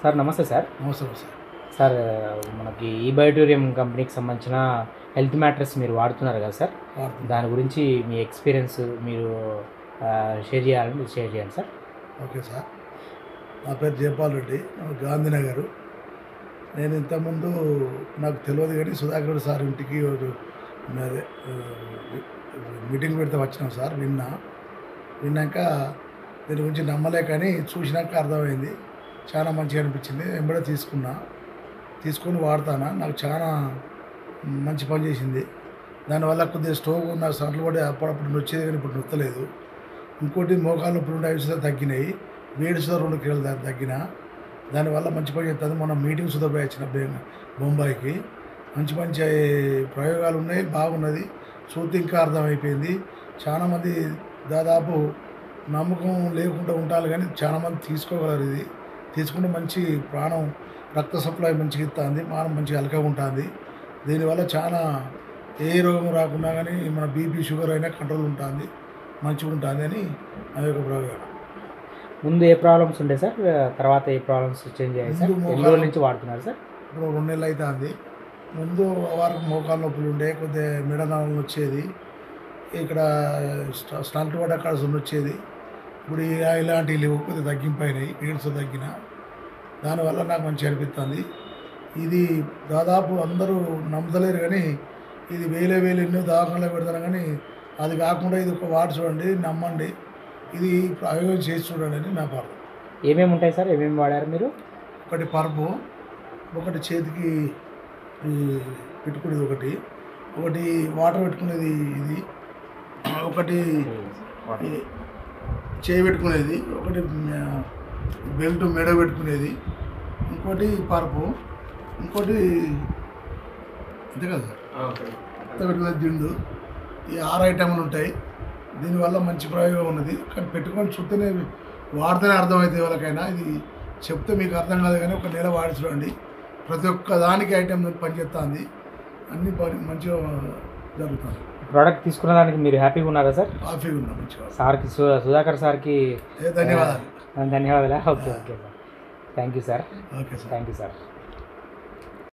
Sir నమస్తే sir. అవసరం sir. Sir మనకి ఈ బయోటోరియం కంపెనీకి సంబంధించిన హెల్త్ మ్యాట్రెస్ మీరు వాడుతున్నారు కదా సార్, వాడుతున్నాను. దాని గురించి మీ ఎక్స్పీరియన్స్ మీరు షేర్ చేయండి సార్. Okay sir. నా పేరు జయపాల్ రెడ్డి, గాంధీనగర్. నేను ఇంతకుముందు నాకు తెలియదు కానీ సుధాకర్ సార్ ఇంటికి అదే మీటింగ్ పెడితే వచ్చినాం సార్. విన్నాక దీని గురించి నమ్మలేకని చూసినాక అర్థమైంది. చాలా మంచిగా అనిపించింది. వెంబడే తీసుకొని వాడతానా, నాకు చాలా మంచి పని చేసింది. దానివల్ల కొద్దిగా స్టోవ్ నాకు సంటలు పడి అప్పుడప్పుడు నొచ్చేది కానీ ఇప్పుడు నొత్తలేదు. ఇంకోటి మోకాలు నొప్పులు ఉండే అవి సుధా తగ్గినాయి. వేడి సుధా 2 కిలోలు తగ్గిన. దానివల్ల మంచి పని చేస్తుంది. మన మీటింగ్ సుధా పోయి వచ్చిన బొంబాయికి. మంచి ప్రయోగాలు ఉన్నాయి, బాగున్నది. చూస్తే ఇంకా అర్థమైపోయింది. చాలామంది దాదాపు నమ్మకం లేకుండా ఉంటారు కానీ చాలామంది తీసుకోగలరు. ఇది తీసుకుంటే మంచి ప్రాణం, రక్త సప్లై మంచిగా ఇస్తుంది, మనం మంచిగా అలకగా ఉంటుంది. దీనివల్ల చాలా ఏ రోగం రాకుండా కానీ మన బీపీ షుగర్ అయినా కంట్రోల్ ఉంటుంది, మంచిగా ఉంటుంది అని నా యొక్క ప్రయోగం. ముందు ఏ ప్రాబ్లమ్స్ ఉండే సార్, తర్వాత ఏ ప్రాబ్లమ్స్ చేంజ్ అయ్యాయి సార్? ఎన్ని రోజుల నుంచి వాడుతున్నారు సార్? ఇప్పుడు 2 నెలలు అవుతుంది. ముందు వారికి మోకాలు నొప్పులు ఉండే, కొద్దిగా మెడనాలు వచ్చేది, ఇక్కడ స్టంట్ పడ్డ అక్కడ వచ్చేది. ఇప్పుడు ఇలాంటివి లేవు, కొద్దిగా తగ్గింపోయినాయి, పీరియడ్స్ తగ్గిన. దానివల్ల నాకు మంచిగా అనిపిస్తుంది. ఇది దాదాపు అందరూ నమ్మలేరు కానీ ఇది వేలు ఎన్నో దవాఖానలో పెడతారు కానీ అది కాకుండా ఇది ఒక వాడు చూడండి, నమ్మండి, ఇది ప్రయోగం చేసి చూడండి అని నా పాట. ఏమేమి ఉంటాయి సార్, ఏమేమి వాడారు మీరు? ఒకటి పరుపు, ఒకటి చేతికి పెట్టుకునేది, ఒకటి వాటర్ పెట్టుకునేది, ఇది ఒకటి చేయి పెట్టుకునేది, ఒకటి బెల్ట్ మెడ పెట్టుకునేది, ఇంకోటి పరుపు, ఇంకోటి అంతే కదా సార్, అంత పెట్టుకునేది దిండు. ఈ 6 ఐటెంలు ఉంటాయి. దీనివల్ల మంచి ప్రయోగం ఉన్నది. కానీ పెట్టుకొని చూస్తేనే వాడితేనే అర్థమవుతుంది ఎవరికైనా. ఇది చెప్తే మీకు అర్థం కాదు కానీ 1 నెల వాడి చూడండి. ప్రతి ఒక్క దానికి ఐటెం పనిచేస్తుంది, అన్ని మంచిగా జరుగుతుంది. ప్రోడక్ట్ తీసుకున్న దానికి మీరు హ్యాపీగా ఉన్నారా సార్? హ్యాపీగా ఉన్నాం మంచిగా. సార్కి సుధాకర్ సార్కి ధన్యవాదాలు. ధన్యవాదాలు. Okay okay sir, thank you sir. Okay sir. Thank you sir.